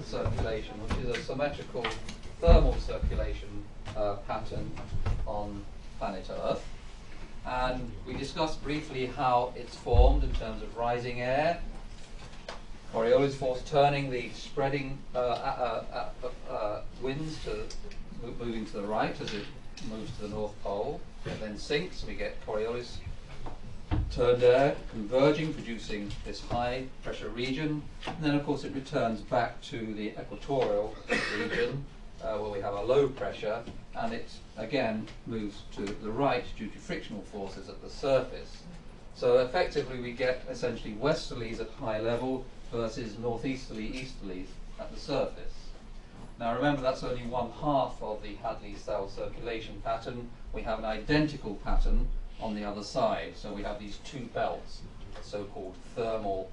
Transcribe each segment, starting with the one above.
Earth circulation, which is a symmetrical thermal circulation pattern on planet Earth. And we discussed briefly how it's formed in terms of rising air, Coriolis force turning the spreading winds moving to the right as it moves to the North Pole. It then sinks, we get Coriolis turned air converging, producing this high pressure region. And then of course it returns back to the equatorial region where we have a low pressure, and it again moves to the right due to frictional forces at the surface. So effectively we get essentially westerlies at high level versus northeasterly easterlies at the surface. Now remember, that's only one half of the Hadley cell circulation pattern. We have an identical pattern on the other side. So we have these two belts, so-called thermal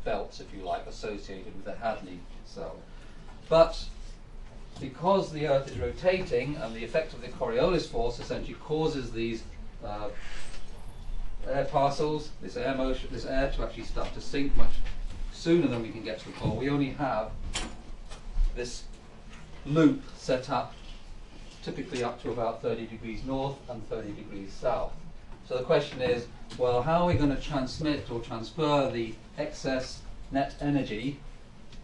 belts, if you like, associated with the Hadley cell. But because the Earth is rotating and the effect of the Coriolis force essentially causes these air parcels, this air motion, this air to actually start to sink much sooner than we can get to the pole, we only have this loop set up typically up to about 30 degrees north and 30 degrees south. So the question is, well, how are we going to transmit or transfer the excess net energy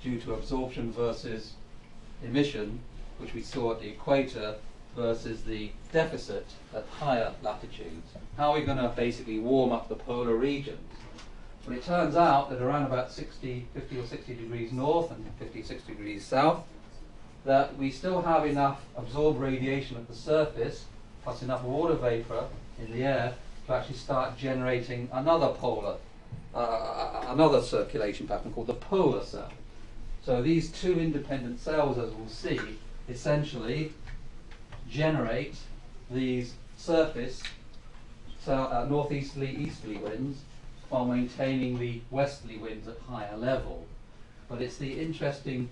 due to absorption versus emission, which we saw at the equator, versus the deficit at higher latitudes? How are we going to basically warm up the polar regions? Well, it turns out that around about 50 or 60 degrees north and 50, 60 degrees south, that we still have enough absorbed radiation at the surface, plus enough water vapor in the air to actually start generating another another circulation pattern called the polar cell. So these two independent cells, as we'll see, essentially generate these surface northeasterly, easterly winds while maintaining the westerly winds at higher level. But it's the interesting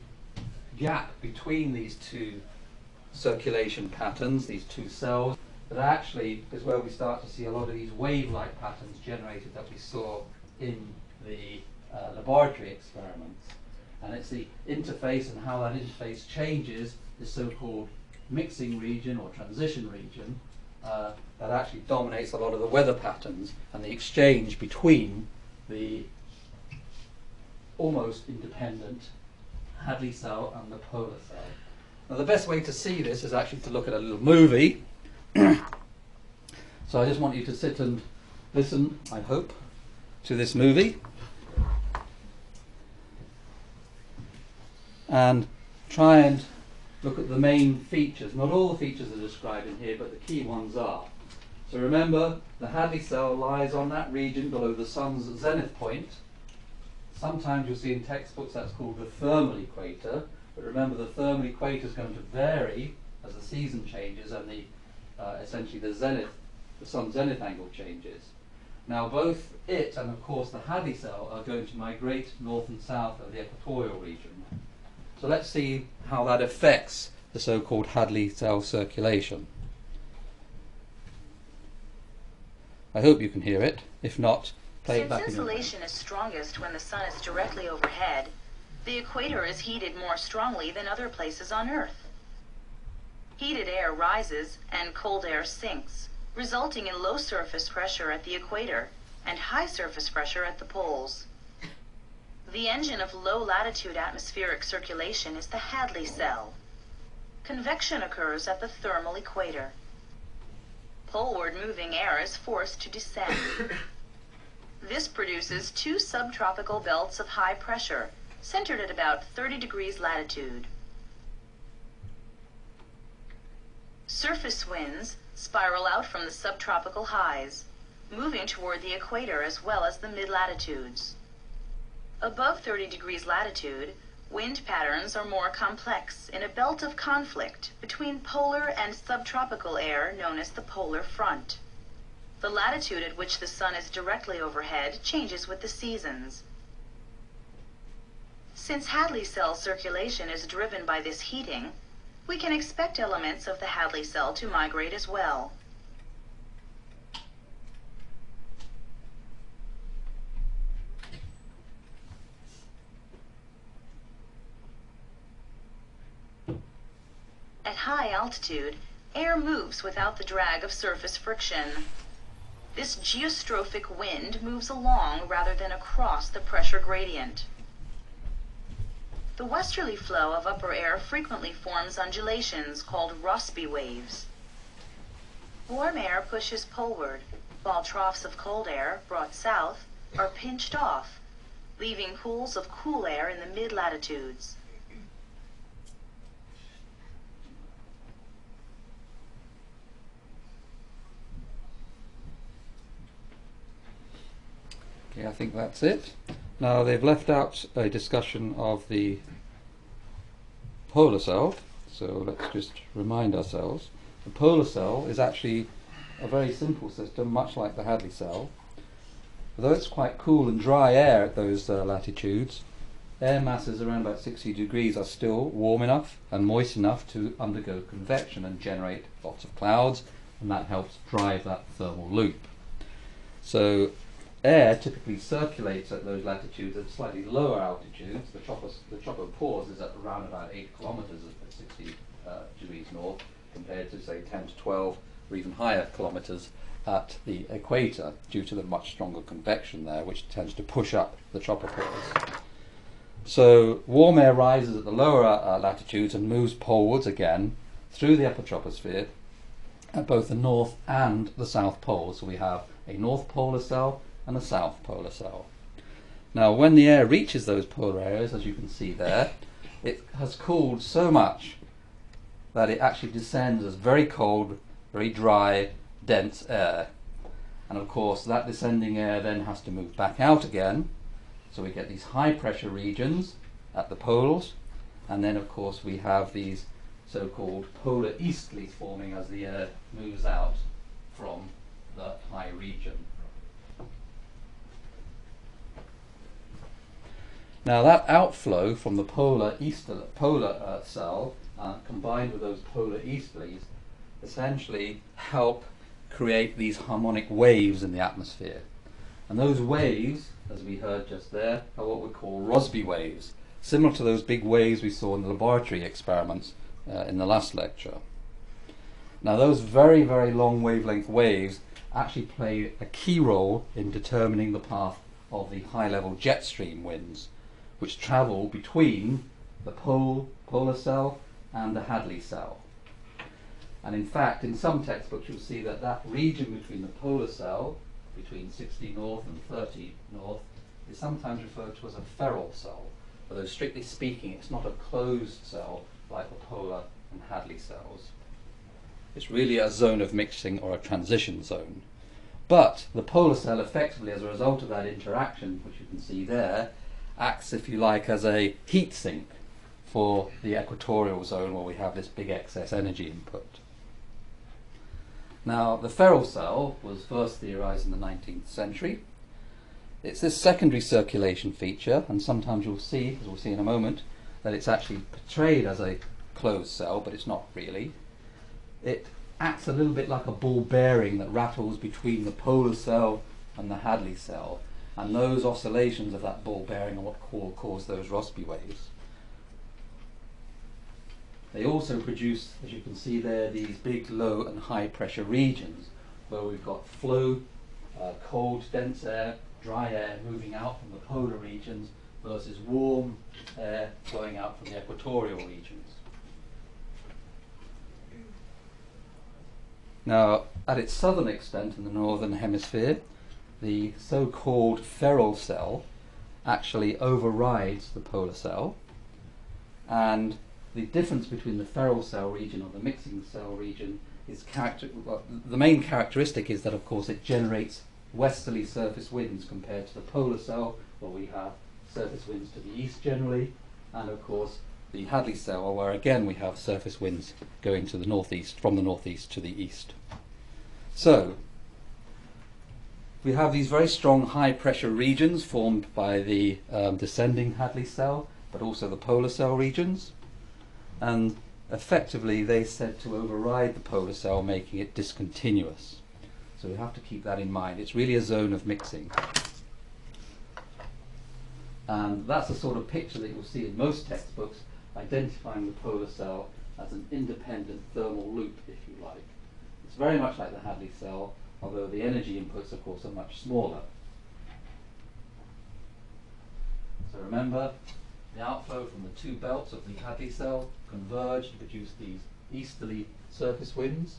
gap between these two circulation patterns, these two cells, that actually is where we start to see a lot of these wave-like patterns generated that we saw in the laboratory experiments. And it's the interface and how that interface changes the so-called mixing region or transition region that actually dominates a lot of the weather patterns and the exchange between the almost independent Hadley cell and the polar cell. Now the best way to see this is actually to look at a little movie. So I just want you to sit and listen, I hope, to this movie and try and look at the main features. Not all the features are described in here, but the key ones are. So remember, the Hadley cell lies on that region below the sun's zenith point. Sometimes you'll see in textbooks that's called the thermal equator, but remember the thermal equator is going to vary as the season changes and essentially the sun zenith angle changes. Now both it and of course the Hadley cell are going to migrate north and south of the equatorial region. So let's see how that affects the so-called Hadley cell circulation. I hope you can hear it. If not, play it back in your mind. Since insolation is strongest when the sun is directly overhead, the equator is heated more strongly than other places on Earth. Heated air rises and cold air sinks, resulting in low surface pressure at the equator and high surface pressure at the poles. The engine of low-latitude atmospheric circulation is the Hadley cell. Convection occurs at the thermal equator. Poleward-moving air is forced to descend. This produces two subtropical belts of high pressure, centered at about 30 degrees latitude. Surface winds spiral out from the subtropical highs, moving toward the equator as well as the mid-latitudes. Above 30 degrees latitude, wind patterns are more complex in a belt of conflict between polar and subtropical air known as the polar front. The latitude at which the sun is directly overhead changes with the seasons. Since Hadley cell circulation is driven by this heating, we can expect elements of the Hadley cell to migrate as well. high altitude, air moves without the drag of surface friction. This geostrophic wind moves along rather than across the pressure gradient. The westerly flow of upper air frequently forms undulations called Rossby waves. Warm air pushes poleward, while troughs of cold air, brought south, are pinched off, leaving pools of cool air in the mid-latitudes. Okay, I think that's it. Now they've left out a discussion of the polar cell, so let's just remind ourselves. The polar cell is actually a very simple system, much like the Hadley cell. Although it's quite cool and dry air at those latitudes, air masses around about 60 degrees are still warm enough and moist enough to undergo convection and generate lots of clouds, and that helps drive that thermal loop. So air typically circulates at those latitudes at slightly lower altitudes. The tropopause is at around about 8 kilometers at 60 degrees north, compared to say 10 to 12 or even higher kilometers at the equator, due to the much stronger convection there, which tends to push up the tropopause. So warm air rises at the lower latitudes and moves polewards again through the upper troposphere at both the north and the south poles. So we have a north polar cell and a south polar cell. Now when the air reaches those polar areas, as you can see there, it has cooled so much that it actually descends as very cold, very dry, dense air. And of course that descending air then has to move back out again, so we get these high pressure regions at the poles, and then of course we have these so-called polar easterlies forming as the air moves out from the high region. Now that outflow from the polar cell combined with those polar easterlies essentially help create these harmonic waves in the atmosphere. And those waves, as we heard just there, are what we call Rossby waves, similar to those big waves we saw in the laboratory experiments in the last lecture. Now those very, very long wavelength waves actually play a key role in determining the path of the high-level jet stream winds, which travel between the polar cell and the Hadley cell. And in fact, in some textbooks you'll see that that region between the polar cell, between 60 north and 30 north, is sometimes referred to as a feral cell, although strictly speaking it's not a closed cell like the polar and Hadley cells. It's really a zone of mixing or a transition zone. But the polar cell effectively, as a result of that interaction, which you can see there, acts, if you like, as a heat sink for the equatorial zone where we have this big excess energy input. Now, the feral cell was first theorized in the 19th century. It's this secondary circulation feature, and sometimes you'll see, as we'll see in a moment, that it's actually portrayed as a closed cell, but it's not really. It acts a little bit like a ball bearing that rattles between the polar cell and the Hadley cell, and those oscillations of that ball bearing are what cause those Rossby waves. They also produce, as you can see there, these big low and high pressure regions where we've got flow, cold, dense air, dry air moving out from the polar regions versus warm air flowing out from the equatorial regions. Now, at its southern extent in the northern hemisphere, the so-called feral cell actually overrides the polar cell, and the difference between the feral cell region or the mixing cell region is the main characteristic is that, of course, it generates westerly surface winds compared to the polar cell, where we have surface winds to the east generally, and of course the Hadley cell, where again we have surface winds going to the northeast, from the northeast to the east. So we have these very strong high pressure regions formed by the descending Hadley cell, but also the polar cell regions, and effectively they said to override the polar cell, making it discontinuous. So we have to keep that in mind. It's really a zone of mixing. And that's the sort of picture that you'll see in most textbooks, identifying the polar cell as an independent thermal loop, if you like. It's very much like the Hadley cell, although the energy inputs, of course, are much smaller. So remember, the outflow from the two belts of the Hadley cell converge to produce these easterly surface winds.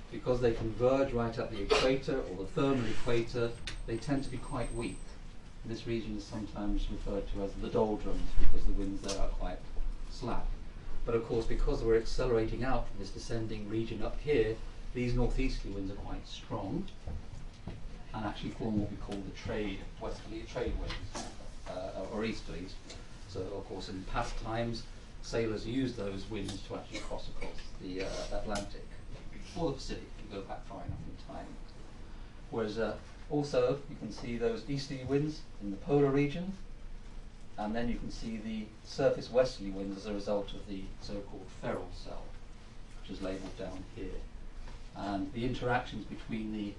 Because they converge right at the equator or the thermal equator, they tend to be quite weak. This region is sometimes referred to as the doldrums because the winds there are quite slack. But of course, because we're accelerating out from this descending region up here, these northeasterly winds are quite strong and actually form what we call the westerly trade winds, or easterlies. So of course, in past times, sailors used those winds to actually cross across the Atlantic or the Pacific, if you go back far enough in time. Whereas also, you can see those easterly winds in the polar region, and then you can see the surface westerly winds as a result of the so-called Ferrel cell, which is labelled down here. And the interactions between the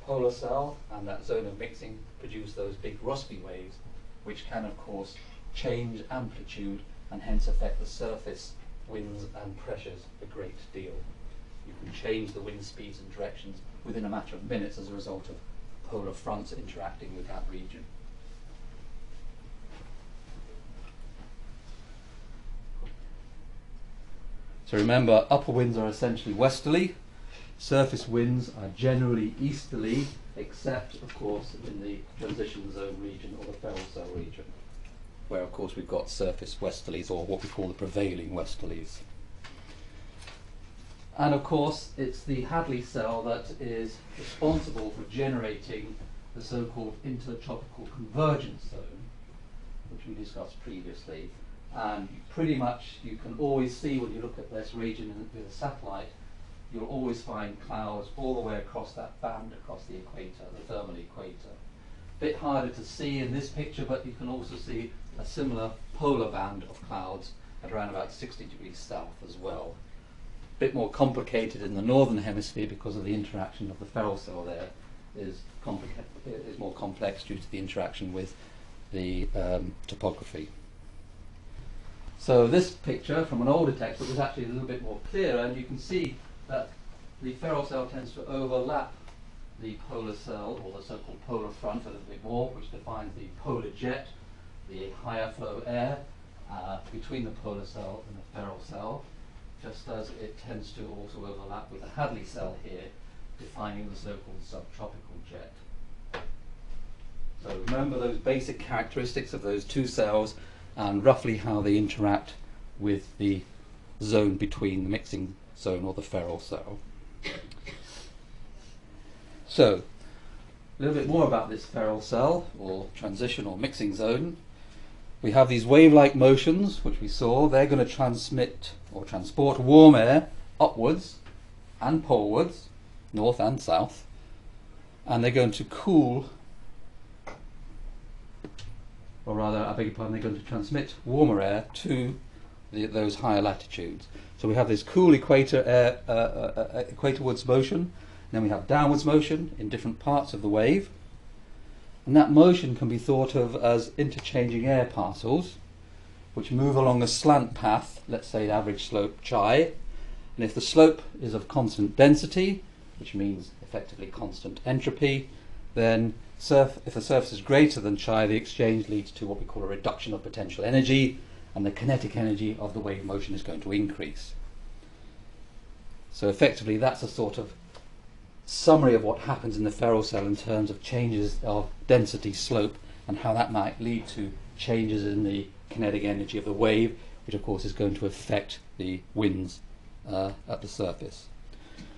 polar cell and that zone of mixing produce those big Rossby waves, which can, of course, change amplitude and hence affect the surface winds and pressures a great deal. You can change the wind speeds and directions within a matter of minutes as a result of polar fronts interacting with that region. So remember, upper winds are essentially westerly, surface winds are generally easterly, except of course in the transition zone region or the Ferrel cell region, where of course we've got surface westerlies, or what we call the prevailing westerlies. And of course, it's the Hadley cell that is responsible for generating the so-called intertropical convergence zone, which we discussed previously. And pretty much you can always see when you look at this region with a satellite, you'll always find clouds all the way across that band across the equator, the thermal equator. Bit harder to see in this picture, but you can also see a similar polar band of clouds at around about 60 degrees south as well. Bit more complicated in the northern hemisphere because of the interaction of the Ferrel cell there is more complex due to the interaction with the topography. So this picture from an older textbook is actually a little bit more clearer, and you can see that the Ferrel cell tends to overlap the polar cell, or the so-called polar front, a little bit more, which defines the polar jet, the higher flow air between the polar cell and the Ferrel cell, just as it tends to also overlap with the Hadley cell here, defining the so-called subtropical jet. So remember those basic characteristics of those two cells and roughly how they interact with the zone between the mixing zone or the Ferrel cell. So, a little bit more about this Ferrel cell, or transition or mixing zone. We have these wave-like motions, which we saw. They're going to transmit or transport warm air upwards and polewards, north and south, and they're going to cool, or rather, I beg your pardon, they're going to transmit warmer air to those higher latitudes. So we have this cool equatorwards motion, then we have downwards motion in different parts of the wave, and that motion can be thought of as interchanging air parcels which move along a slant path, let's say average slope chi, and if the slope is of constant density, which means effectively constant entropy, then if the surface is greater than chi, the exchange leads to what we call a reduction of potential energy, and the kinetic energy of the wave motion is going to increase. So effectively that's a sort of summary of what happens in the Ferrel cell in terms of changes of density, slope, and how that might lead to changes in the kinetic energy of the wave, which of course is going to affect the winds at the surface.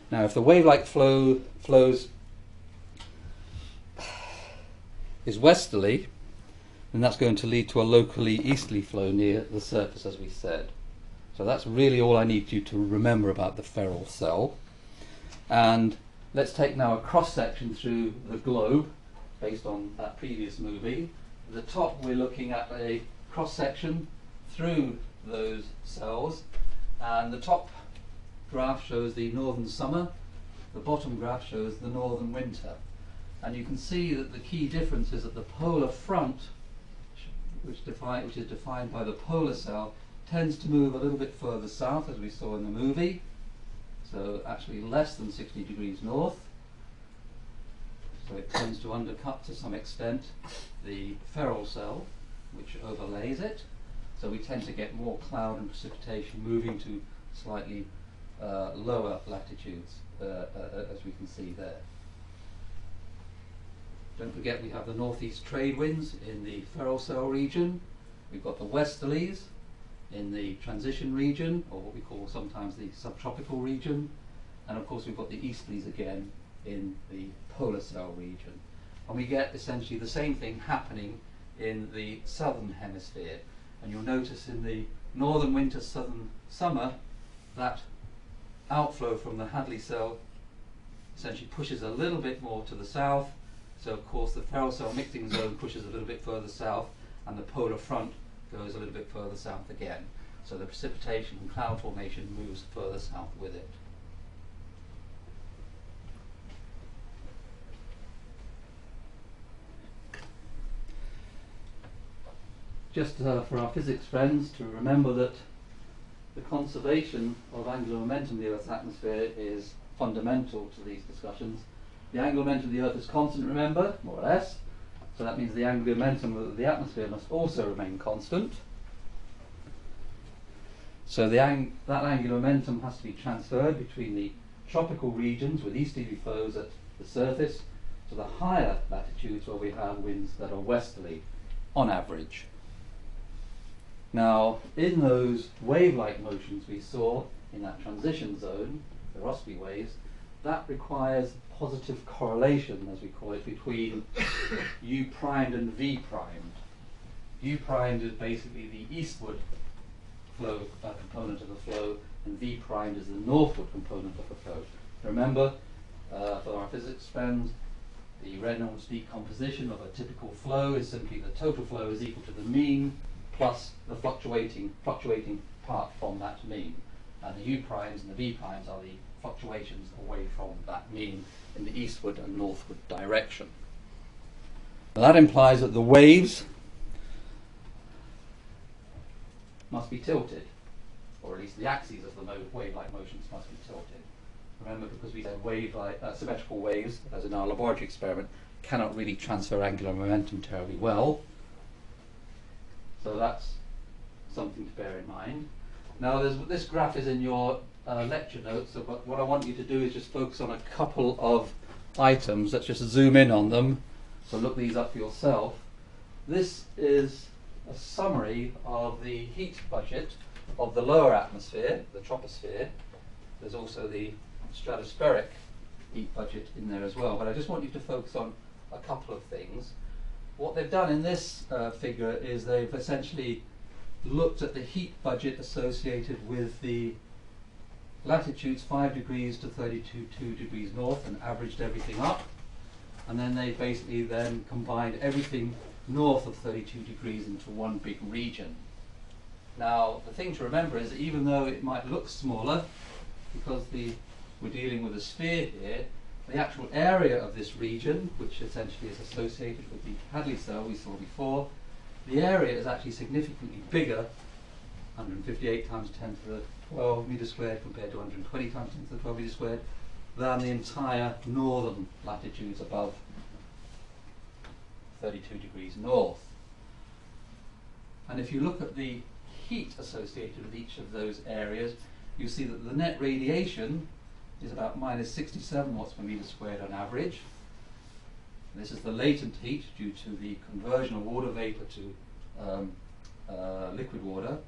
Now if the wave-like flows is westerly, then that's going to lead to a locally easterly flow near the surface, as we said. So that's really all I need you to remember about the Ferrel cell. And let's take now a cross-section through the globe based on that previous movie. At the top we're looking at a cross-section through those cells, and the top graph shows the northern summer, the bottom graph shows the northern winter. And you can see that the key difference is that the polar front, which is defined by the polar cell, tends to move a little bit further south, as we saw in the movie, so actually less than 60 degrees north. So it tends to undercut to some extent the Ferrel cell, which overlays it. So we tend to get more cloud and precipitation moving to slightly lower latitudes, as we can see there. Don't forget we have the northeast trade winds in the Ferrel cell region. We've got the westerlies in the transition region, or what we call sometimes the subtropical region. And of course we've got the easterlies again in the polar cell region. And we get essentially the same thing happening in the southern hemisphere. And you'll notice in the northern winter, southern summer, that outflow from the Hadley cell essentially pushes a little bit more to the south. So of course the Ferrel cell mixing zone pushes a little bit further south, and the polar front goes a little bit further south again. So the precipitation and cloud formation moves further south with it. Just for our physics friends to remember that the conservation of angular momentum in the Earth's atmosphere is fundamental to these discussions. The angular momentum of the Earth is constant, remember, more or less. So that means the angular momentum of the atmosphere must also remain constant. So that angular momentum has to be transferred between the tropical regions with easterly flows at the surface to the higher latitudes where we have winds that are westerly on average. Now, in those wave-like motions we saw in that transition zone, the Rossby waves, that requires positive correlation, as we call it, between U primed and V primed. U primed is basically the eastward flow component of the flow, and V primed is the northward component of the flow. Remember, for our physics friends, the Reynolds decomposition of a typical flow is simply the total flow is equal to the mean plus the fluctuating part from that mean. And the U primes and the V primes are the fluctuations away from that mean in the eastward and northward direction. Now that implies that the waves must be tilted, or at least the axes of the wave-like motions must be tilted. Remember, because we said wave-like symmetrical waves, as in our laboratory experiment, cannot really transfer angular momentum terribly well. So that's something to bear in mind. Now, this graph is in your lecture notes, so what I want you to do is just focus on a couple of items. Let's just zoom in on them. So look these up for yourself. This is a summary of the heat budget of the lower atmosphere, the troposphere. There's also the stratospheric heat budget in there as well. But I just want you to focus on a couple of things. What they've done in this figure is they've essentially looked at the heat budget associated with the latitudes 5 degrees to 32 degrees north and averaged everything up. And then they basically then combined everything north of 32 degrees into one big region. Now, the thing to remember is that even though it might look smaller, because we're dealing with a sphere here, the actual area of this region, which essentially is associated with the Hadley cell we saw before, the area is actually significantly bigger, 158 times 10 to the 12 meters squared compared to 120 times 10 to the 12 meters squared, than the entire northern latitudes above 32 degrees north. And if you look at the heat associated with each of those areas, you see that the net radiation is about minus 67 watts per meter squared on average. This is the latent heat due to the conversion of water vapor to liquid water.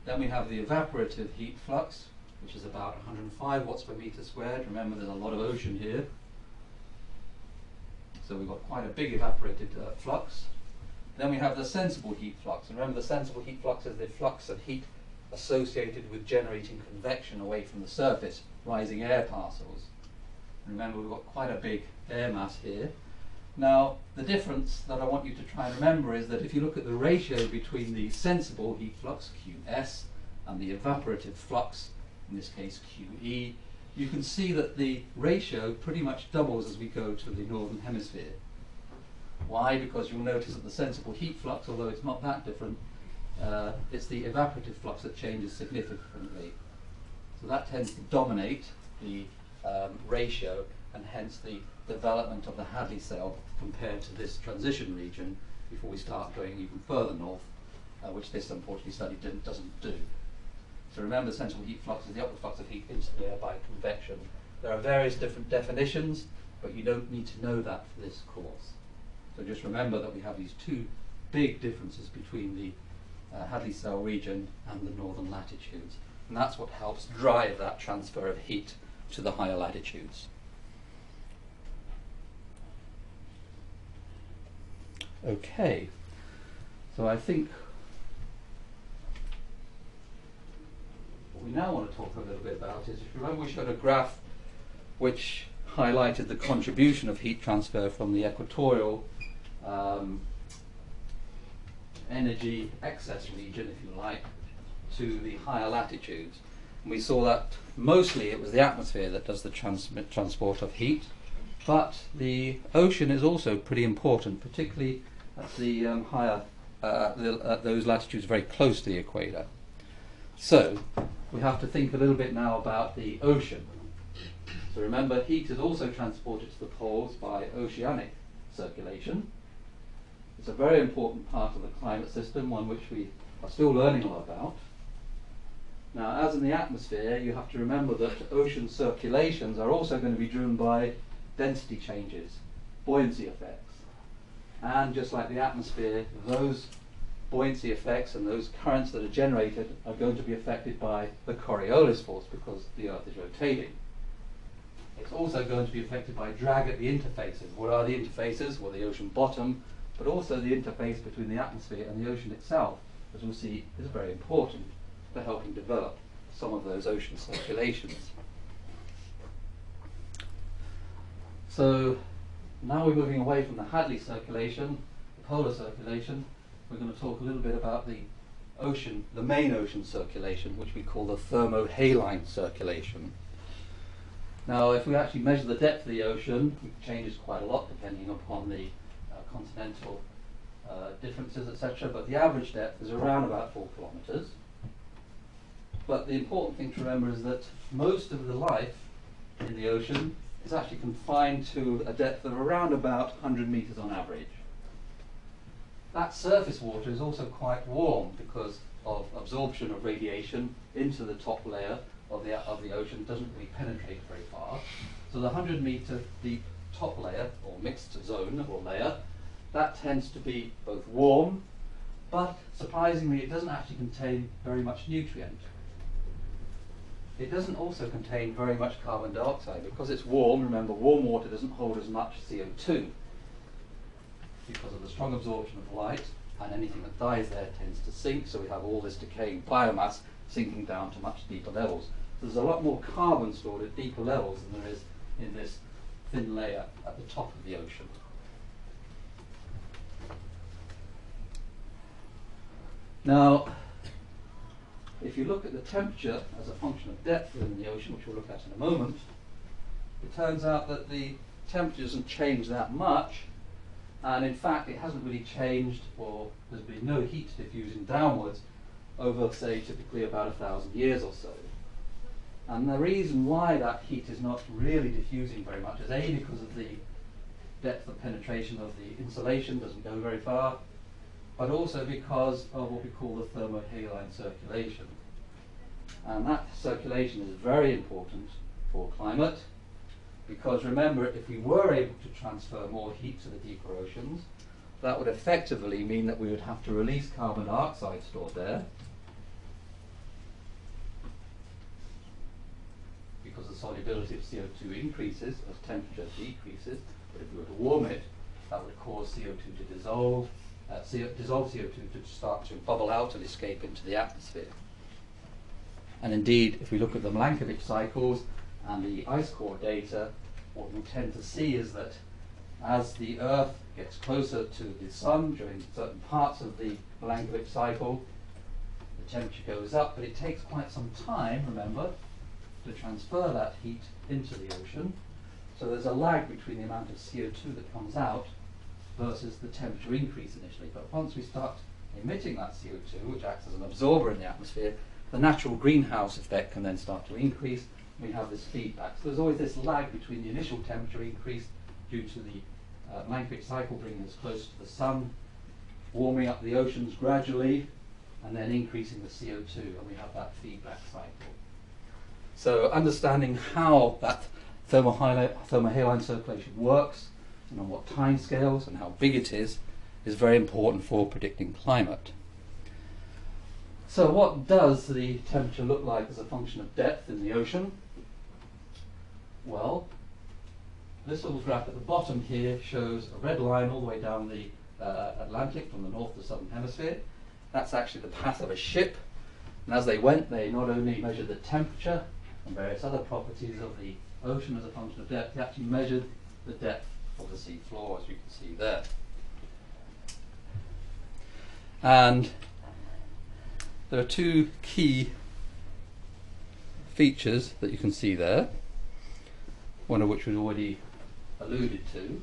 Then we have the evaporative heat flux, which is about 105 watts per meter squared. Remember, there's a lot of ocean here. So we've got quite a big evaporated flux. Then we have the sensible heat flux. And remember, the sensible heat flux is the flux of heat associated with generating convection away from the surface, rising air parcels. Remember, we've got quite a big air mass here. Now, the difference that I want you to try and remember is that if you look at the ratio between the sensible heat flux, Qs, and the evaporative flux, in this case QE, you can see that the ratio pretty much doubles as we go to the northern hemisphere. Why? Because you'll notice that the sensible heat flux, although it's not that different, it's the evaporative flux that changes significantly. So that tends to dominate the ratio, and hence the development of the Hadley cell compared to this transition region before we start going even further north, which this unfortunately study doesn't do. So remember, central heat flux is the upward flux of heat into the air by convection. There are various different definitions, but you don't need to know that for this course. So just remember that we have these two big differences between the Hadley cell region and the northern latitudes. And that's what helps drive that transfer of heat to the higher latitudes. Okay, so I think what we now want to talk a little bit about is, if you remember, we showed a graph which highlighted the contribution of heat transfer from the equatorial energy excess region, if you like, to the higher latitudes. And we saw that mostly it was the atmosphere that does the transport of heat, but the ocean is also pretty important, particularly at the higher, those latitudes very close to the equator. So we have to think a little bit now about the ocean. So remember, heat is also transported to the poles by oceanic circulation. It's a very important part of the climate system, one which we are still learning a lot about. Now, as in the atmosphere, you have to remember that ocean circulations are also going to be driven by density changes, buoyancy effects. And just like the atmosphere, those buoyancy effects and those currents that are generated are going to be affected by the Coriolis force, because the Earth is rotating. It's also going to be affected by drag at the interfaces. What are the interfaces? Well, the ocean bottom, but also the interface between the atmosphere and the ocean itself, as we'll see, is very important for helping develop some of those ocean circulations. So now we're moving away from the Hadley circulation, the polar circulation. We're going to talk a little bit about the ocean, the main ocean circulation, which we call the thermohaline circulation. Now, if we actually measure the depth of the ocean, it changes quite a lot depending upon the continental differences, etc. But the average depth is around about 4 kilometers. But the important thing to remember is that most of the life in the ocean is actually confined to a depth of around about 100 meters on average. That surface water is also quite warm because of absorption of radiation into the top layer of the ocean. It doesn't really penetrate very far. So the 100-meter deep top layer, or mixed zone or layer, that tends to be both warm, but surprisingly it doesn't actually contain very much nutrient. It doesn't also contain very much carbon dioxide. Because it's warm, remember, warm water doesn't hold as much CO2 because of the strong absorption of light, and anything that dies there tends to sink, so we have all this decaying biomass sinking down to much deeper levels. So there's a lot more carbon stored at deeper levels than there is in this thin layer at the top of the ocean. Now, if you look at the temperature as a function of depth within the ocean, which we'll look at in a moment, it turns out that the temperature doesn't change that much, and in fact it hasn't really changed, or there's been no heat diffusing downwards over, say, typically about 1,000 years or so. And the reason why that heat is not really diffusing very much is A, because of the depth of penetration of the insulation doesn't go very far, but also because of what we call the thermohaline circulation. And that circulation is very important for climate, because remember, if we were able to transfer more heat to the deeper oceans, that would effectively mean that we would have to release carbon dioxide stored there, because the solubility of CO2 increases as temperature decreases. But if we were to warm it, that would cause CO2 to dissolve, dissolve CO2 to start to bubble out and escape into the atmosphere. And indeed, if we look at the Milankovitch cycles and the ice core data, what we tend to see is that as the Earth gets closer to the Sun during certain parts of the Milankovitch cycle, the temperature goes up, but it takes quite some time, remember, to transfer that heat into the ocean. So there's a lag between the amount of CO2 that comes out versus the temperature increase initially. But once we start emitting that CO2, which acts as an absorber in the atmosphere, the natural greenhouse effect can then start to increase. We have this feedback. So there's always this lag between the initial temperature increase due to the Milankovitch cycle bringing us close to the sun, warming up the oceans gradually, and then increasing the CO2, and we have that feedback cycle. So understanding how that thermohaline circulation works, and on what time scales and how big it is very important for predicting climate. So what does the temperature look like as a function of depth in the ocean? Well, this little graph at the bottom here shows a red line all the way down the Atlantic from the north to the southern hemisphere. That's actually the path of a ship. And as they went, they not only measured the temperature and various other properties of the ocean as a function of depth, they actually measured the depth of the sea floor, as you can see there. And there are two key features that you can see there, one of which we've already alluded to.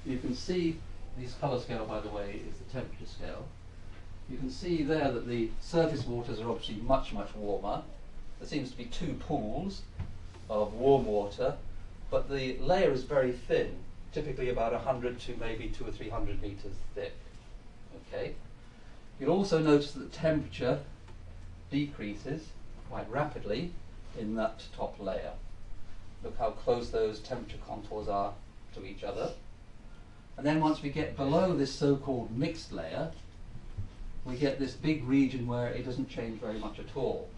You can see this colour scale, by the way, is the temperature scale. You can see there that the surface waters are obviously much, much warmer. There seems to be two pools of warm water, but the layer is very thin, typically about 100 to maybe 200 or 300 meters thick. Okay. You'll also notice that the temperature decreases quite rapidly in that top layer. Look how close those temperature contours are to each other. And then once we get below this so-called mixed layer, we get this big region where it doesn't change very much at all.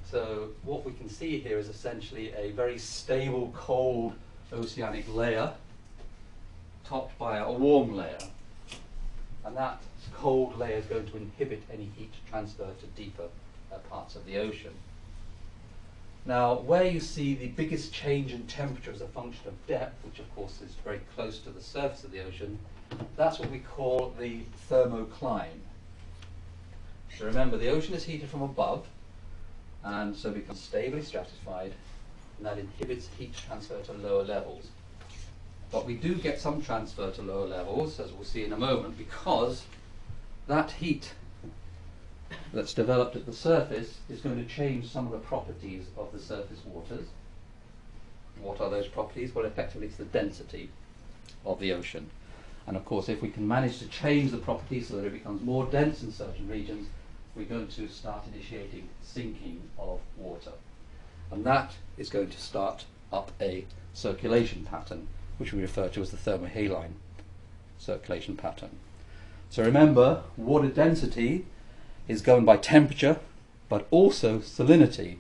So what we can see here is essentially a very stable, cold oceanic layer topped by a warm layer. And that cold layer is going to inhibit any heat transfer to deeper parts of the ocean. Now, where you see the biggest change in temperature as a function of depth, which of course is very close to the surface of the ocean, that's what we call the thermocline. So remember, the ocean is heated from above, and so becomes stably stratified, and that inhibits heat transfer to lower levels. But we do get some transfer to lower levels, as we'll see in a moment, because that heat that's developed at the surface is going to change some of the properties of the surface waters. What are those properties? Well, effectively it's the density of the ocean. And of course, if we can manage to change the properties so that it becomes more dense in certain regions, we're going to start initiating sinking of water. And that is going to start up a circulation pattern, which we refer to as the thermohaline circulation pattern. So remember, water density is governed by temperature, but also salinity.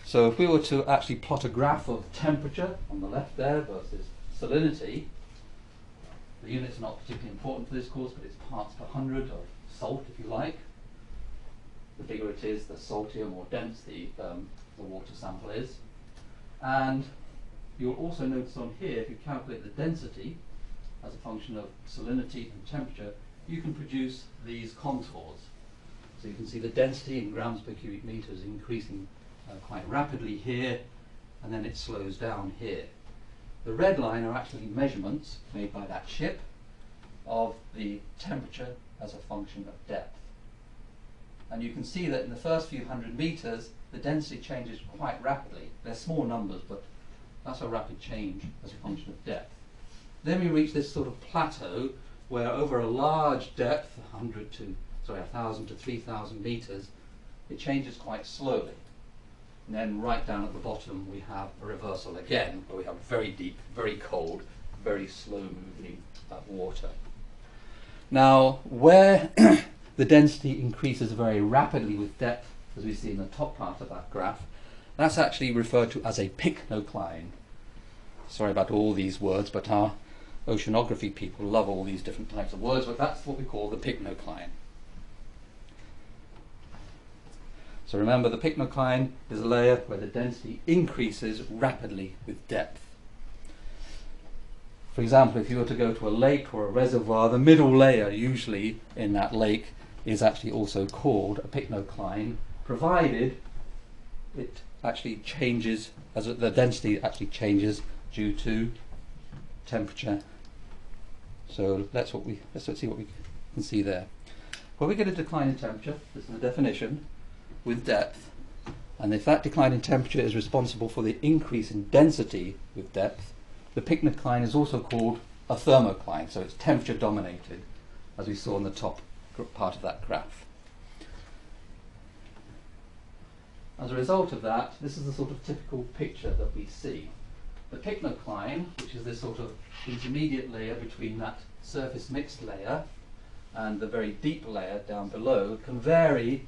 So if we were to actually plot a graph of temperature on the left there versus salinity, the unit's not particularly important for this course, but it's parts per 100 of salt, if you like. The bigger it is, the saltier, more dense the water sample is. And you'll also notice on here, if you calculate the density as a function of salinity and temperature, you can produce these contours. So you can see the density in grams per cubic meter is increasing quite rapidly here, and then it slows down here. The red line are actually measurements made by that ship of the temperature as a function of depth. And you can see that in the first few hundred meters, the density changes quite rapidly. They're small numbers, but that's a rapid change as a function of depth. Then we reach this sort of plateau where over a large depth, 1,000 to 3,000 meters, it changes quite slowly. And then right down at the bottom we have a reversal again, where we have very deep, very cold, very slow moving water. Now, where the density increases very rapidly with depth, as we see in the top part of that graph, that's actually referred to as a pycnocline. Sorry about all these words, but our oceanography people love all these different types of words, but that's what we call the pycnocline. So remember, the pycnocline is a layer where the density increases rapidly with depth. For example, if you were to go to a lake or a reservoir, the middle layer usually in that lake is actually also called a pycnocline, provided it actually changes, as the density actually changes due to temperature So let's see what we can see there. Well, we get a decline in temperature, this is the definition, with depth, and if that decline in temperature is responsible for the increase in density with depth, the pycnocline is also called a thermocline, so it's temperature dominated, as we saw in the top part of that graph. As a result of that, this is the sort of typical picture that we see. The pycnocline, which is this sort of intermediate layer between that surface mixed layer and the very deep layer down below, can vary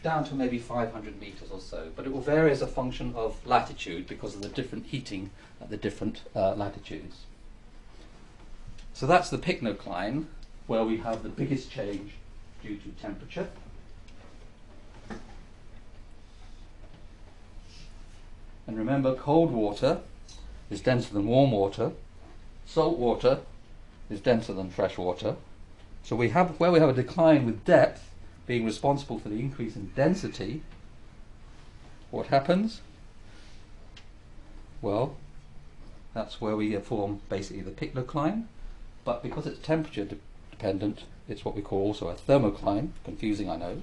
down to maybe 500 meters or so, but it will vary as a function of latitude because of the different heating at the different latitudes. So that's the pycnocline, where we have the biggest change due to temperature. And remember, cold water is denser than warm water, salt water is denser than fresh water. So where we have a decline with depth being responsible for the increase in density, what happens? Well, that's where we form basically the pycnocline, but because it's temperature dependent, it's what we call also a thermocline. Confusing, I know.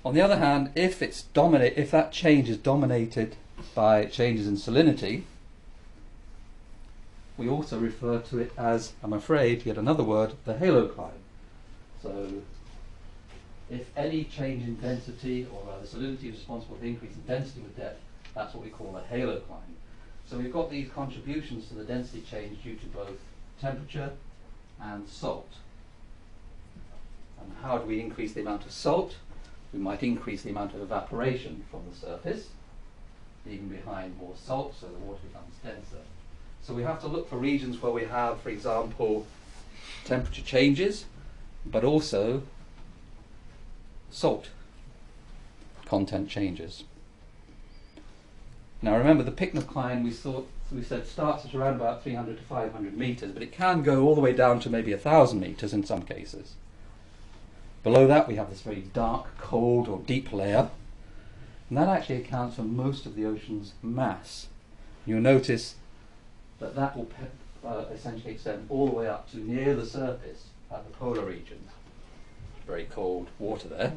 On the other hand, if that change is dominated by changes in salinity, we also refer to it as, I'm afraid, yet another word, the halocline. So if any change in density, or rather salinity, is responsible for the increase in density with depth, that's what we call a halocline. So we've got these contributions to the density change due to both temperature and salt. And how do we increase the amount of salt? We might increase the amount of evaporation from the surface, leaving behind more salt, so the water becomes denser. So we have to look for regions where we have, for example, temperature changes, but also salt content changes. Now remember, the pycnocline we said starts at around about 300 to 500 meters, but it can go all the way down to maybe 1,000 meters in some cases. Below that we have this very dark, cold or deep layer, and that actually accounts for most of the ocean's mass. You'll notice that that will essentially extend all the way up to near the surface at the polar regions. Very cold water there.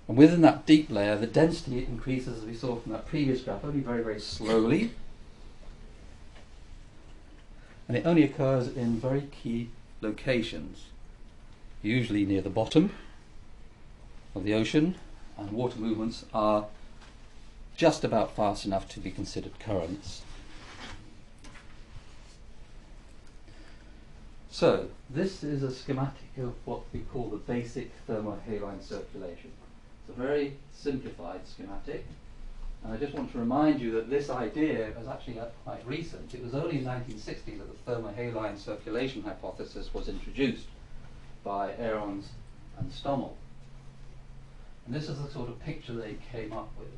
And within that deep layer, the density increases, as we saw from that previous graph, only very, very slowly. And it only occurs in very key locations, usually near the bottom of the ocean, and water movements are just about fast enough to be considered currents. So this is a schematic of what we call the basic thermohaline circulation. It's a very simplified schematic, and I just want to remind you that this idea is actually quite recent. It was only in 1960 that the thermohaline circulation hypothesis was introduced by Aarons and Stommel. And this is the sort of picture they came up with.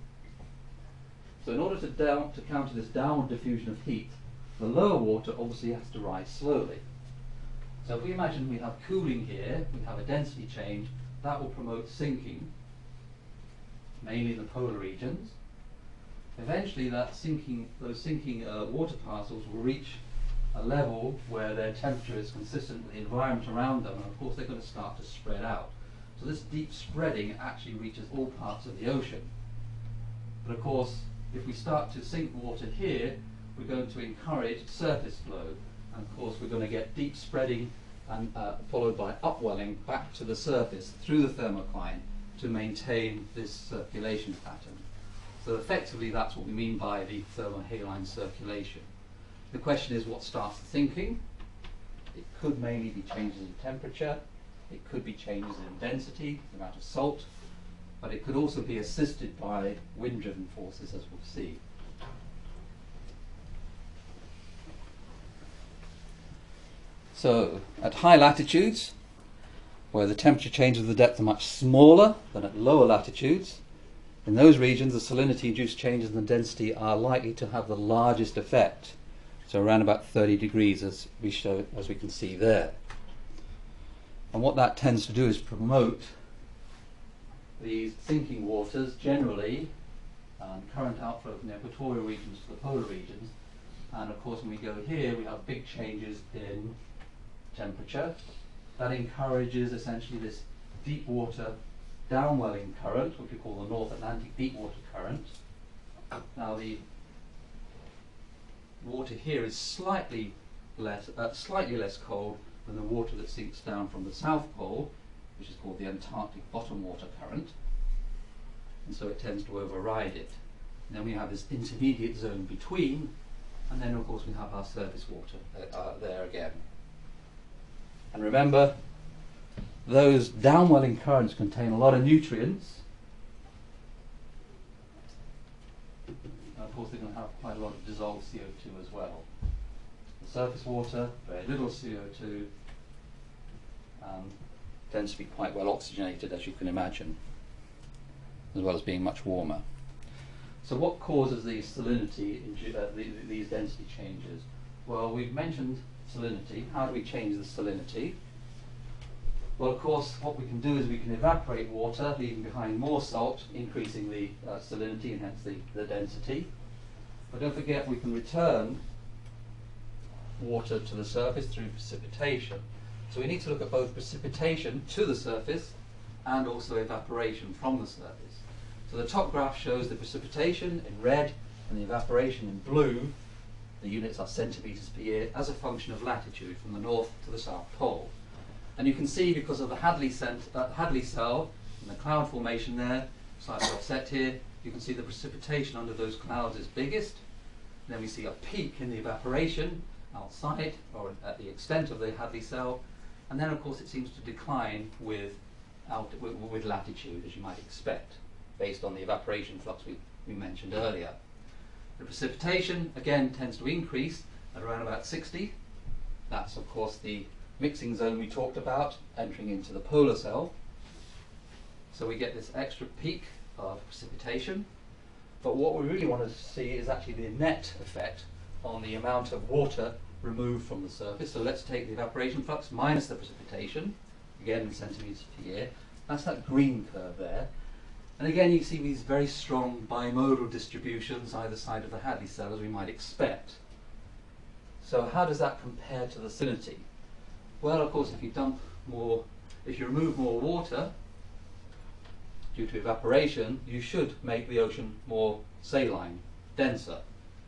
So in order to counter this downward diffusion of heat, the lower water obviously has to rise slowly. So if we imagine we have cooling here, we have a density change, that will promote sinking, mainly in the polar regions. Eventually those sinking water parcels will reach a level where their temperature is consistent with the environment around them, and of course they're going to start to spread out. So this deep spreading actually reaches all parts of the ocean. But of course, if we start to sink water here, we're going to encourage surface flow. And of course we're going to get deep spreading and followed by upwelling back to the surface through the thermocline to maintain this circulation pattern. So effectively that's what we mean by the thermohaline circulation. The question is, what starts the sinking? It could mainly be changes in temperature, it could be changes in density, the amount of salt, but it could also be assisted by wind-driven forces, as we'll see. So at high latitudes, where the temperature changes with the depth are much smaller than at lower latitudes, in those regions the salinity-induced changes in the density are likely to have the largest effect. So around about 30 degrees, as we can see there. And what that tends to do is promote these sinking waters generally, current outflow from the equatorial regions to the polar regions, And of course, when we go here, we have big changes in temperature. That encourages essentially this deep water downwelling current, which we call the North Atlantic deep water current. Now the water here is slightly less cold than the water that sinks down from the South Pole, which is called the Antarctic bottom water current, and so it tends to override it. And then we have this intermediate zone between, and then of course we have our surface water there again. And remember, those downwelling currents contain a lot of nutrients. And of course they're going to have quite a lot of dissolved CO2 as well. The surface water, very little CO2, tends to be quite well oxygenated, as you can imagine, as well as being much warmer. So what causes these salinity, these density changes? Well, we've mentioned salinity. How do we change the salinity? Well, of course, what we can do is we can evaporate water, leaving behind more salt, increasing the salinity and hence the density. But don't forget, we can return water to the surface through precipitation. So we need to look at both precipitation to the surface and also evaporation from the surface. So the top graph shows the precipitation in red and the evaporation in blue. The units are centimetres per year as a function of latitude from the north to the south pole. And you can see, because of the Hadley cell and the cloud formation there, slightly offset here, you can see the precipitation under those clouds is biggest. Then we see a peak in the evaporation outside, or at the extent of the Hadley cell. And then, of course, it seems to decline with latitude, as you might expect, based on the evaporation flux we mentioned earlier. The precipitation, again, tends to increase at around about 60. That's, of course, the mixing zone we talked about, entering into the polar cell. So we get this extra peak of precipitation. But what we really want to see is actually the net effect on the amount of water removed from the surface. So let's take the evaporation flux minus the precipitation, again in centimetres per year. That's that green curve there. And again, you see these very strong bimodal distributions either side of the Hadley cell, as we might expect. So how does that compare to the salinity? Well, of course, if you remove more water due to evaporation, you should make the ocean more saline, denser.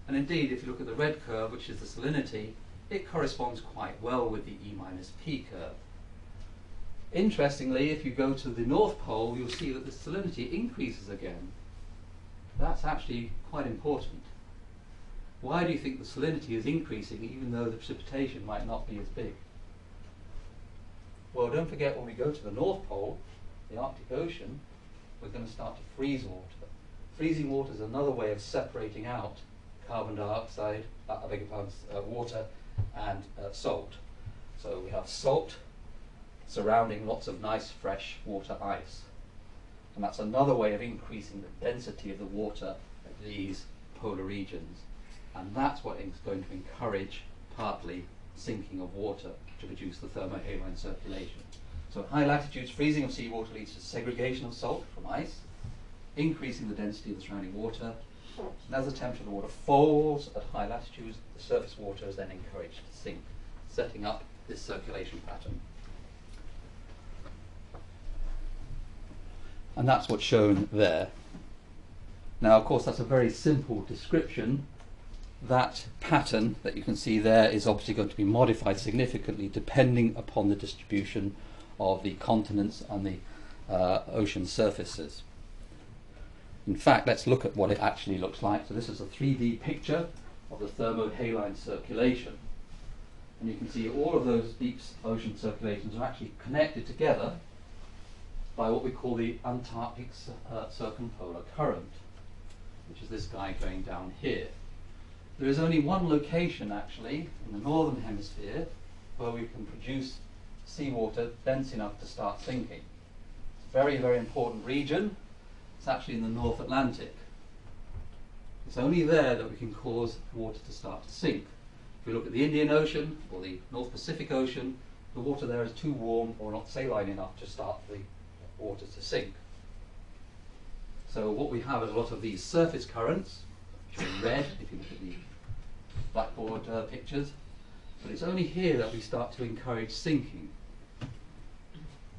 And indeed, if you look at the red curve, which is the salinity, it corresponds quite well with the E minus P curve. Interestingly, if you go to the North Pole, you'll see that the salinity increases again. That's actually quite important. Why do you think the salinity is increasing even though the precipitation might not be as big? Well, don't forget, when we go to the North Pole, the Arctic Ocean, we're going to start to freeze water. Freezing water is another way of separating out carbon dioxide, water, and salt. So we have salt surrounding lots of nice fresh water ice. And that's another way of increasing the density of the water at these polar regions. And that's what is going to encourage partly sinking of water to produce the thermohaline circulation. So at high latitudes, freezing of seawater leads to segregation of salt from ice, increasing the density of the surrounding water. And as the temperature of the water falls at high latitudes, the surface water is then encouraged to sink, setting up this circulation pattern. And that's what's shown there. Now, of course, that's a very simple description. That pattern that you can see there is obviously going to be modified significantly depending upon the distribution of the continents and the ocean surfaces. In fact, let's look at what it actually looks like. So this is a 3D picture of the thermohaline circulation. And you can see all of those deep ocean circulations are actually connected together by what we call the Antarctic circumpolar current, which is this guy going down here. There is only one location, actually, in the northern hemisphere where we can produce seawater dense enough to start sinking. It's a very, very important region. It's actually in the North Atlantic. It's only there that we can cause water to start to sink. If you look at the Indian Ocean or the North Pacific Ocean, the water there is too warm or not saline enough to start the water to sink. So what we have is a lot of these surface currents, which are in red if you look at the blackboard pictures, but it's only here that we start to encourage sinking.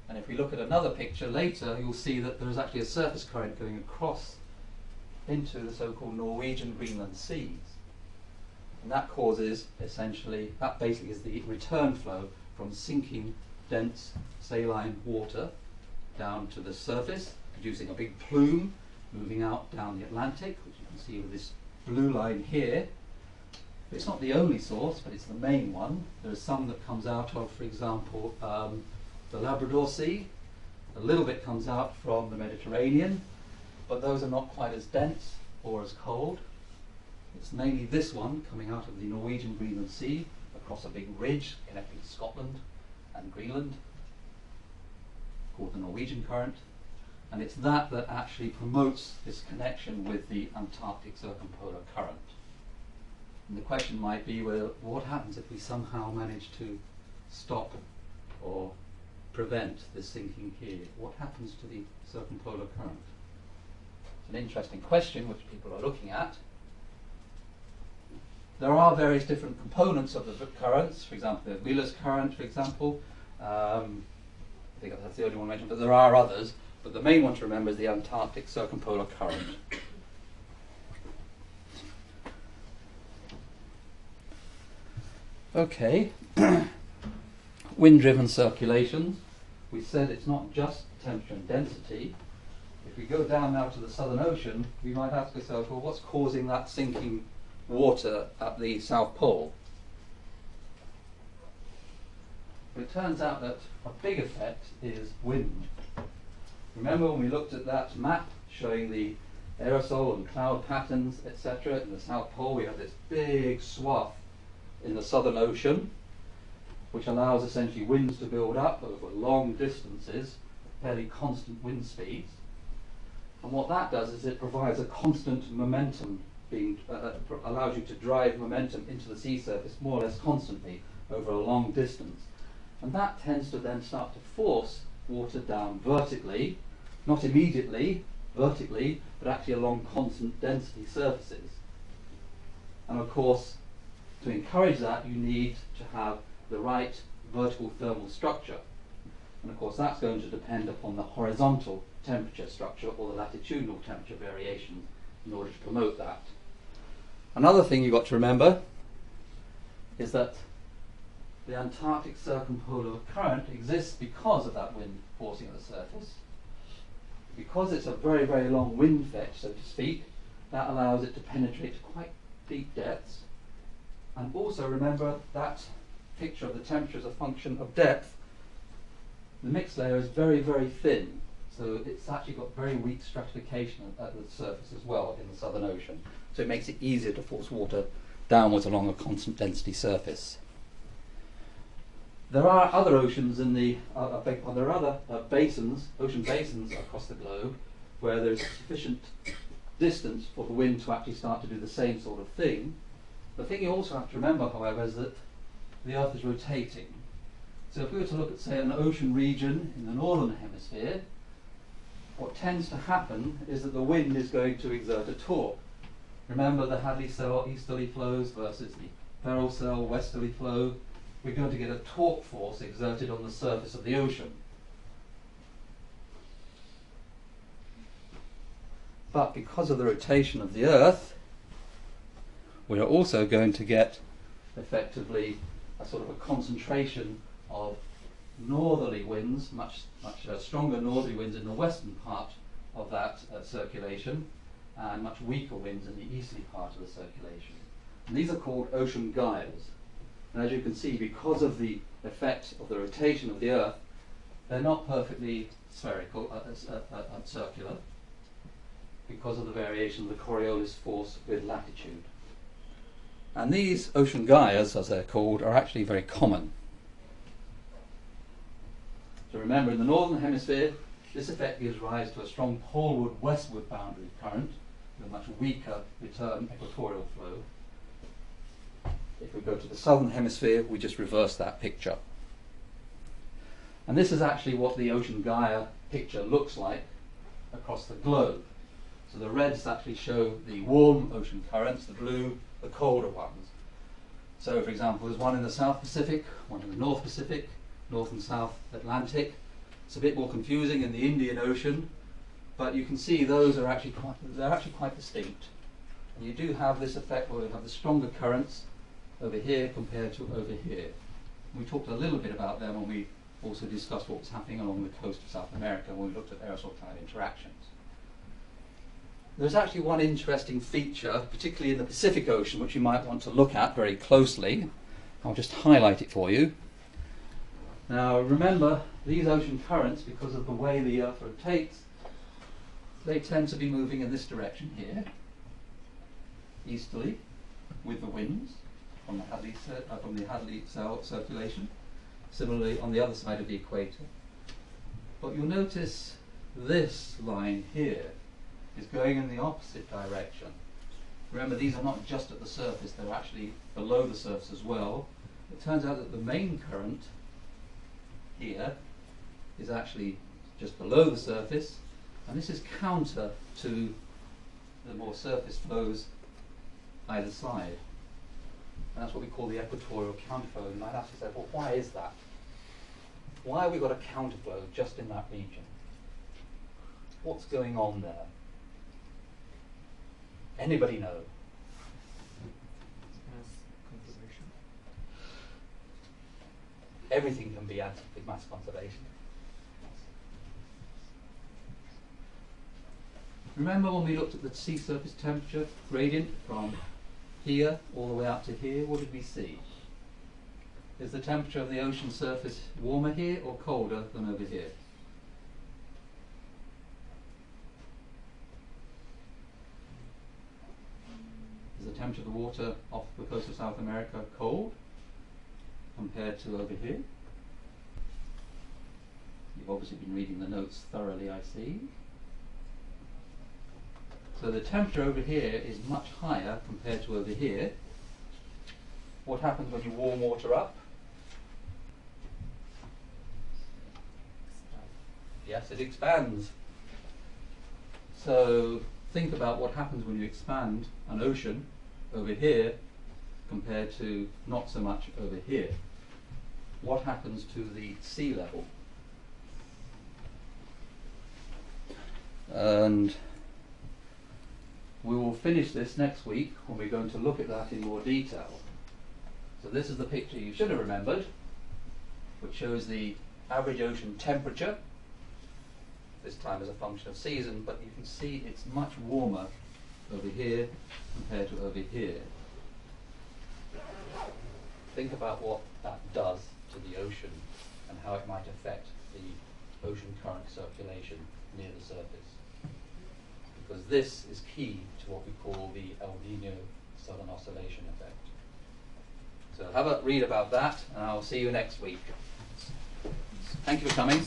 And if we look at another picture later, you'll see that there is actually a surface current going across into the so-called Norwegian Greenland seas. And that causes, essentially, that basically is the return flow from sinking dense saline water down to the surface, producing a big plume moving out down the Atlantic, which you can see with this blue line here. It's not the only source, but it's the main one. There is some that comes out of, for example, the Labrador Sea. A little bit comes out from the Mediterranean, but those are not quite as dense or as cold. It's mainly this one coming out of the Norwegian Greenland Sea across a big ridge connecting Scotland and Greenland, called the Norwegian Current. And it's that that actually promotes this connection with the Antarctic Circumpolar Current. And the question might be, well, what happens if we somehow manage to stop or prevent this sinking here? What happens to the circumpolar current? It's an interesting question which people are looking at. There are various different components of the currents. For example, the Wheeler's current, for example. I think that's the only one mentioned, but there are others. But the main one to remember is the Antarctic Circumpolar Current. Okay, wind-driven circulations. We said it's not just temperature and density. If we go down now to the Southern Ocean, we might ask ourselves, well, what's causing that sinking water at the South Pole? But it turns out that a big effect is wind. Remember when we looked at that map showing the aerosol and cloud patterns, etc. in the South Pole, we have this big swath in the Southern Ocean, which allows essentially winds to build up over long distances, fairly constant wind speeds. And what that does is it provides a constant momentum, allows you to drive momentum into the sea surface more or less constantly over a long distance. And that tends to then start to force water down vertically, not immediately vertically, but actually along constant density surfaces. And of course, to encourage that, you need to have the right vertical thermal structure. And of course, that's going to depend upon the horizontal temperature structure or the latitudinal temperature variation in order to promote that. Another thing you've got to remember is that the Antarctic Circumpolar Current exists because of that wind forcing at the surface. Because it's a very, very long wind fetch, so to speak, that allows it to penetrate to quite deep depths. And also remember that picture of the temperature as a function of depth. The mixed layer is very, very thin, so it's actually got very weak stratification at the surface as well in the Southern Ocean. So it makes it easier to force water downwards along a constant density surface. There are other oceans in the, there are other basins, ocean basins across the globe, where there's sufficient distance for the wind to actually start to do the same sort of thing. The thing you also have to remember, however, is that the Earth is rotating. So if we were to look at, say, an ocean region in the northern hemisphere, what tends to happen is that the wind is going to exert a torque. Remember the Hadley cell easterly flows versus the Ferrel cell westerly flow. We're going to get a torque force exerted on the surface of the ocean. But because of the rotation of the Earth, we are also going to get effectively a sort of a concentration of northerly winds, much stronger northerly winds in the western part of that circulation, and much weaker winds in the easterly part of the circulation. And these are called ocean gyres. And as you can see, because of the effect of the rotation of the Earth, they're not perfectly spherical, circular, because of the variation of the Coriolis force with latitude. And these ocean gyres, as they're called, are actually very common. So remember, in the northern hemisphere, this effect gives rise to a strong poleward-westward boundary current with a much weaker return equatorial flow. If we go to the southern hemisphere, we just reverse that picture. And this is actually what the ocean gyre picture looks like across the globe. So the reds actually show the warm ocean currents, the blue, the colder ones. So, for example, there's one in the South Pacific, one in the North Pacific, North and South Atlantic. It's a bit more confusing in the Indian Ocean, but you can see those are actually quite distinct. And you do have this effect where you have the stronger currents over here compared to over here. We talked a little bit about them when we also discussed what was happening along the coast of South America when we looked at aerosol cloud interactions. There's actually one interesting feature, particularly in the Pacific Ocean, which you might want to look at very closely. I'll just highlight it for you. Now remember, these ocean currents, because of the way the Earth rotates, they tend to be moving in this direction here, easterly, with the winds from the Hadley circulation. Similarly on the other side of the equator. But you'll notice this line here is going in the opposite direction. Remember, these are not just at the surface, they're actually below the surface as well. It turns out that the main current here is actually just below the surface, and this is counter to the more surface flows either side. And that's what we call the equatorial counterflow. You might ask yourself, well, why is that? Why have we got a counterflow just in that region? What's going on there? Anybody know? Mass conservation. Everything can be answered with mass conservation. Remember when we looked at the sea surface temperature gradient from here all the way up to here? What did we see? Is the temperature of the ocean surface warmer here or colder than over here? Is the temperature of the water off the coast of South America cold compared to over here? You've obviously been reading the notes thoroughly, I see. So the temperature over here is much higher compared to over here. What happens when you warm water up? Yes, it expands. So think about what happens when you expand an ocean over here compared to not so much over here. What happens to the sea level? And we will finish this next week when we're going to look at that in more detail. So this is the picture you should have remembered, which shows the average ocean temperature, this time as a function of season, but you can see it's much warmer over here compared to over here. Think about what that does to the ocean and how it might affect the ocean current circulation near the surface. Because this is key to what we call the El Niño Southern Oscillation effect. So have a read about that, and I'll see you next week. Thank you for coming.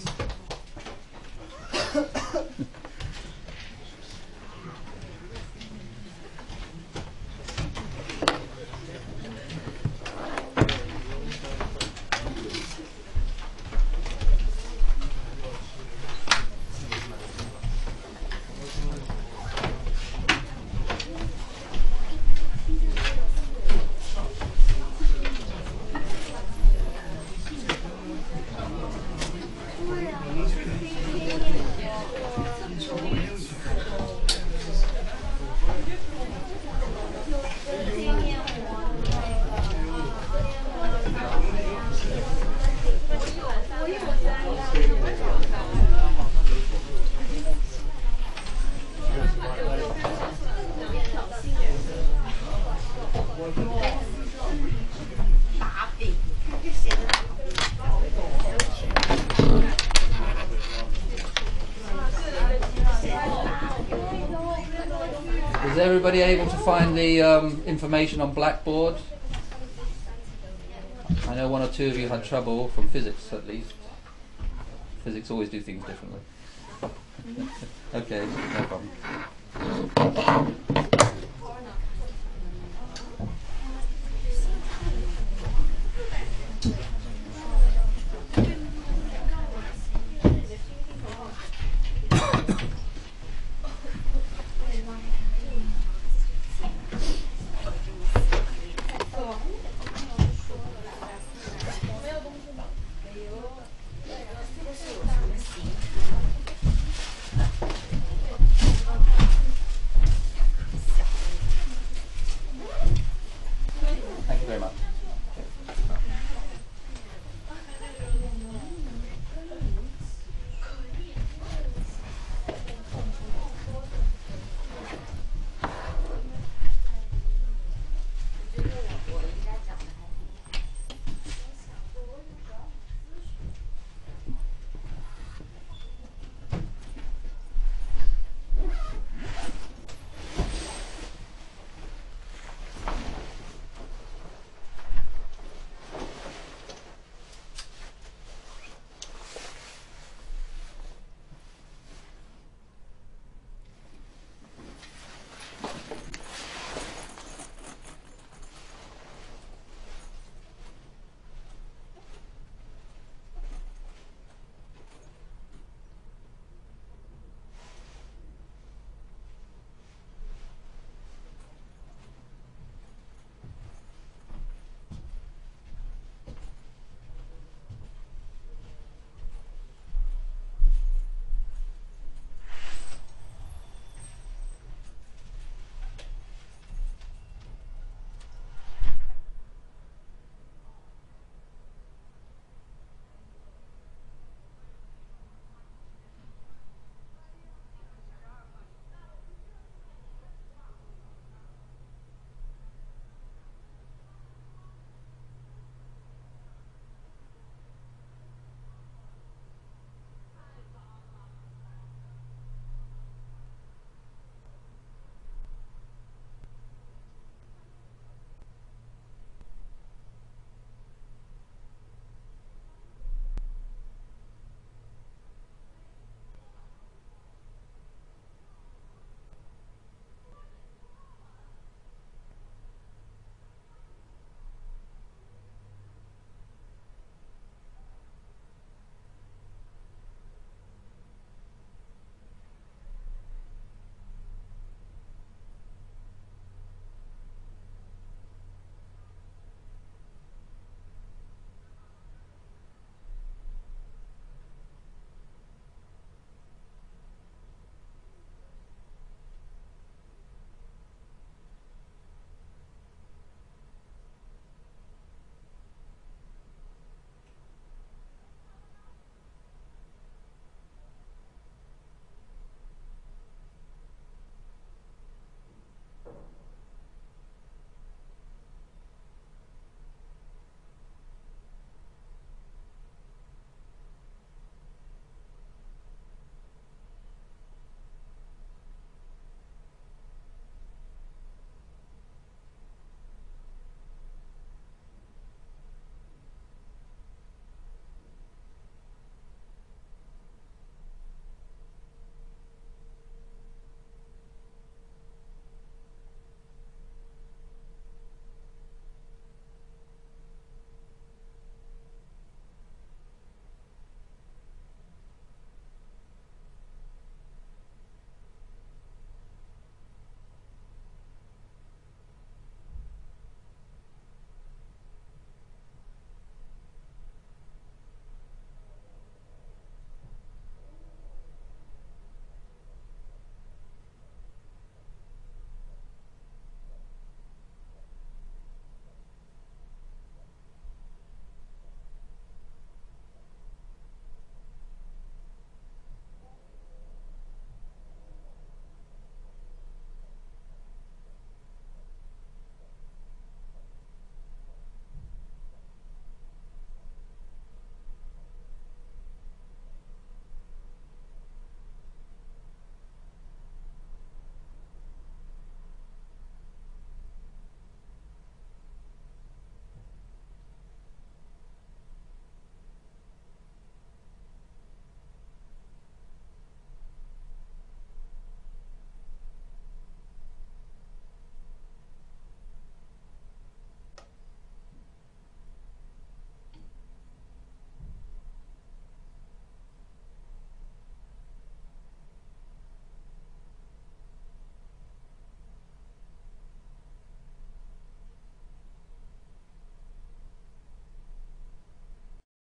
Is everybody able to find the information on Blackboard? I know one or two of you had trouble, from physics at least. Physics always do things differently. Okay, no problem.